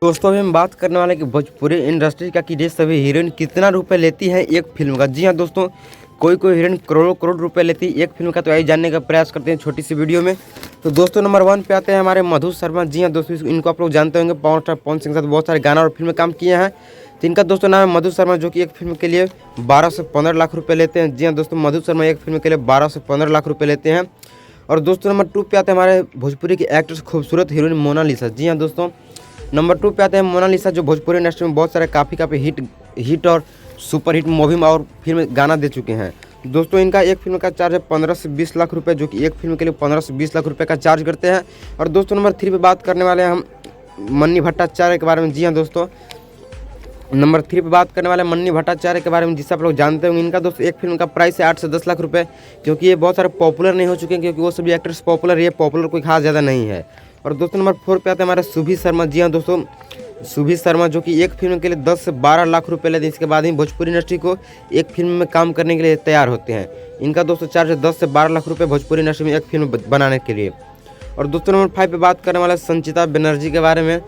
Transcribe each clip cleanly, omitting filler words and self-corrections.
दोस्तों अभी हम बात करने वाले कि भोजपुरी इंडस्ट्री का कि सभी हीरोइन कितना रुपए लेती है एक फिल्म का। जी हाँ दोस्तों, कोई हीरोइन करोड़ों करोड़ रुपए लेती है एक फिल्म का। तो यही जानने का प्रयास करते हैं छोटी सी वीडियो में। तो दोस्तों नंबर 1 पे आते हैं हमारे मधु शर्मा। जी हाँ दोस्तों, इनको आप लोग जानते होंगे, पावर स्टार पवन सिंह के साथ बहुत सारे गाना और फिल्म में काम किए हैं। तो इनका दोस्तों नाम है मधु शर्मा, जो कि एक फिल्म के लिए 12 से 15 लाख रुपये लेते हैं। जी हाँ दोस्तों, मधु शर्मा एक फिल्म के लिए 12 से 15 लाख रुपये लेते हैं। और दोस्तों नंबर 2 पे आते हैं हमारे भोजपुरी की एक्ट्रेस खूबसूरत हीरोइन मोनालिसा। जी हाँ दोस्तों, नंबर 2 पे आते हैं मोनालिसा, जो भोजपुरी इंडस्ट्री में बहुत सारे काफ़ी हिट और सुपर हिट मूवी और फिल्म गाना दे चुके हैं। दोस्तों इनका एक फिल्म का चार्ज है 15 से 20 लाख रुपए, जो कि एक फिल्म के लिए 15 से 20 लाख रुपए का चार्ज करते हैं। और दोस्तों नंबर 3 पे बात करने वाले हैं हम मन्नी भट्टाचार्य के बारे में। जी हाँ दोस्तों, नंबर 3 पे बात करने वाले मन्नी भट्टाचार्य के बारे में, जिससे आप लोग जानते होंगे। इनका दोस्तों एक फिल्म का प्राइस है 8 से 10 लाख रुपए, क्योंकि ये बहुत सारे पॉपुलर नहीं हो चुके हैं, क्योंकि वो सभी एक्टर्स पॉपुलर, ये पॉपुलर कोई खास ज़्यादा नहीं है। और दोस्तों नंबर 4 पे आते हैं हमारे सुभी शर्मा। जी हाँ दोस्तों, सुभी शर्मा जो कि एक फिल्म के लिए 10 से 12 लाख रुपए लेते हैं। इसके बाद ही भोजपुरी इंडस्ट्री को एक फिल्म में काम करने के लिए तैयार होते हैं। इनका दोस्तों चार्ज है 10 से 12 लाख रुपए भोजपुरी इंडस्ट्री में एक फिल्म बनाने के लिए। और दोस्तों नंबर 5 पे बात करने वाला संचिता बनर्जी के बारे में।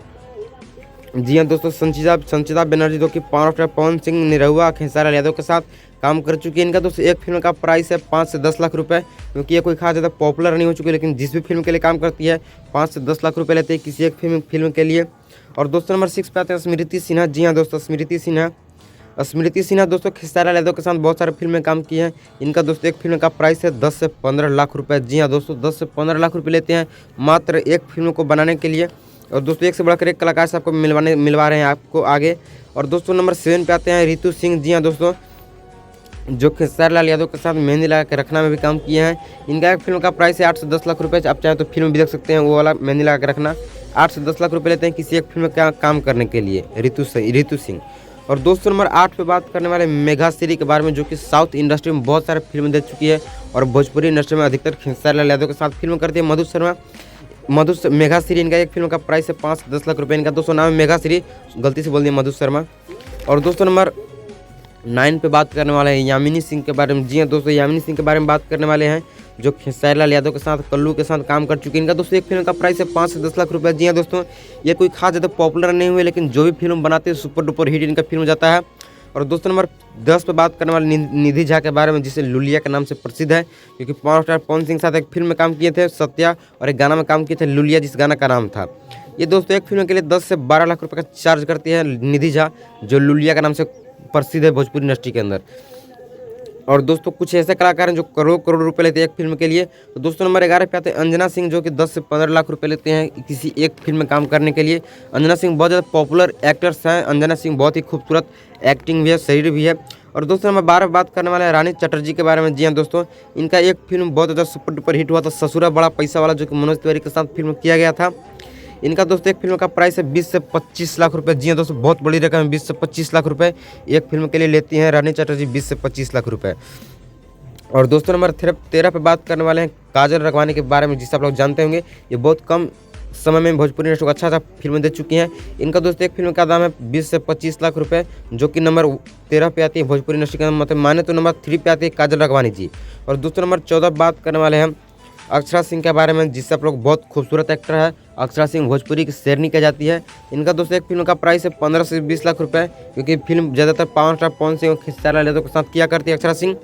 जी हाँ दोस्तों, संचिता बनर्जी जो कि पावर स्टार पवन सिंह, निरहुआ, खेसारी लाल यादव के साथ काम कर चुकी है। इनका दोस्तों एक फिल्म का प्राइस है 5 से 10 लाख रुपए, क्योंकि ये कोई खास ज़्यादा पॉपुलर नहीं हो चुकी है, लेकिन जिस भी फिल्म के लिए काम करती है 5 से 10 लाख रुपए लेते हैं किसी एक फिल्म के लिए। और दोस्तों नंबर 6 पे आते हैं स्मृति सिन्हा। जी हाँ दोस्तों, स्मृति सिन्हा दोस्तों खेसारी लाल यादव के साथ बहुत सारे फिल्म में काम किए हैं। इनका दोस्तों एक फिल्म का प्राइस है 10 से 15 लाख रुपए। जी हाँ दोस्तों, 10 से 15 लाख रुपए लेते हैं मात्र एक फिल्म को बनाने के लिए। और दोस्तों एक से बढ़कर एक कलाकार से आपको मिलवा रहे हैं आपको आगे। और दोस्तों नंबर 7 पे आते हैं रितु सिंह। जी हाँ दोस्तों, जो खेसारी लाल यादव के साथ मेहंदी लगा के रखना में भी काम किए हैं। इनका एक फिल्म का प्राइस है 8 से 10 लाख रुपए। आप चाहें तो फिल्म भी देख सकते हैं, वो वाला मेहंदी लगा के रखना। 8 से 10 लाख रुपए लेते हैं किसी एक फिल्म में काम करने के लिए रितु सिंह। और दोस्तों नंबर 8 पे बात करने वाले मेघाश्री के बारे में, जो कि साउथ इंडस्ट्री में बहुत सारे फिल्म दे चुकी है और भोजपुरी इंडस्ट्री में अधिकतर खेसारी लाल यादव के साथ फिल्म करती है मेघाश्री। इनका एक फिल्म का प्राइस है 5 से 10 लाख रुपए। इनका दोस्तों नाम है मेघाश्री, गलती से बोल दिया मधु शर्मा। और दोस्तों नंबर 9 पे बात करने वाले हैं यामिनी सिंह के बारे में। जी हाँ दोस्तों, यामिनी सिंह के बारे में बात करने वाले हैं, जो खेसारी लाल यादव के साथ, कल्लू के साथ काम कर चुकी है। इनका दोस्तों एक फिल्म का प्राइस है 5 से 10 लाख रुपए। जी हाँ दोस्तों, ये कोई खास ज़्यादा पॉपुलर नहीं हुए, लेकिन जो भी फिल्म बनाते हैं सुपर डुपर हिट इनका फिल्म जाता है। और दोस्तों नंबर 10 पे बात करने वाले निधि झा के बारे में, जिसे लुलिया के नाम से प्रसिद्ध है, क्योंकि पावर स्टार पवन सिंह के साथ एक फिल्म में काम किए थे सत्या, और एक गाना में काम किए थे लुलिया, जिस गाना का नाम था। ये दोस्तों एक फिल्म के लिए 10 से 12 लाख रुपए का चार्ज करती है निधि झा, जो लुलिया के नाम से प्रसिद्ध है भोजपुरी इंडस्ट्री के अंदर। और दोस्तों कुछ ऐसे कलाकार हैं जो करोड़ करोड़ रुपए लेते हैं एक फिल्म के लिए। तो दोस्तों नंबर 11 पे आते हैं अंजना सिंह, जो कि 10 से 15 लाख रुपए लेते हैं किसी एक फिल्म में काम करने के लिए। अंजना सिंह बहुत ज़्यादा पॉपुलर एक्टर्स हैं। अंजना सिंह बहुत ही खूबसूरत एक्टिंग भी है, शरीर भी है। और दोस्तों नंबर 12 बात करने वाले हैं रानी चटर्जी के बारे में। जी हाँ दोस्तों, इनका एक फिल्म बहुत ज़्यादा सुपर डुपर हिट हुआ था, ससुरा बड़ा पैसा वाला, जो कि मनोज तिवारी के साथ फिल्म किया गया था। इनका दोस्तों एक फिल्म का प्राइस है 20 से 25 लाख रुपए। जी हाँ दोस्तों, बहुत बड़ी रकम है, 20 से 25 लाख रुपए एक फिल्म के लिए लेती हैं रानी चटर्जी, 20 से 25 लाख रुपए। और दोस्तों नंबर 13 पे बात करने वाले हैं काजल राघवानी के बारे में, जिससे आप लोग जानते होंगे। ये बहुत कम समय में भोजपुरी इंडस्ट्री को अच्छा फिल्म दे चुकी हैं। इनका दोस्तों एक फिल्म का दाम है 20 से 25 लाख रुपए, जो कि नंबर 13 पे आती है भोजपुरी इंडस्ट्री का, मतलब माने तो नंबर 3 पे आती है काजल राघवानी जी। और दोस्तों नंबर 14 बात करने वाले हैं अक्षरा सिंह के बारे में, जिससे आप लोग बहुत खूबसूरत एक्टर है। अक्षरा सिंह भोजपुरी की शेरनी कही जाती है। इनका दोस्तों एक फिल्म का प्राइस है 15 से 20 लाख रुपए, क्योंकि फिल्म ज़्यादातर पावर स्टार पवन सिंह और खेसारी लाल यादव के साथ किया करती है अक्षरा सिंह।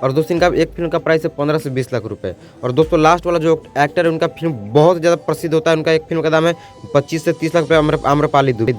और दोस्तों इनका एक फिल्म का प्राइस है 15 से 20 लाख रुपए। और दोस्तों लास्ट वाला जो एक्टर है, उनका फिल्म बहुत ज़्यादा प्रसिद्ध होता है। उनका एक फिल्म का दाम है 25 से 30 लाख रुपये, आम्रपाली दुबे।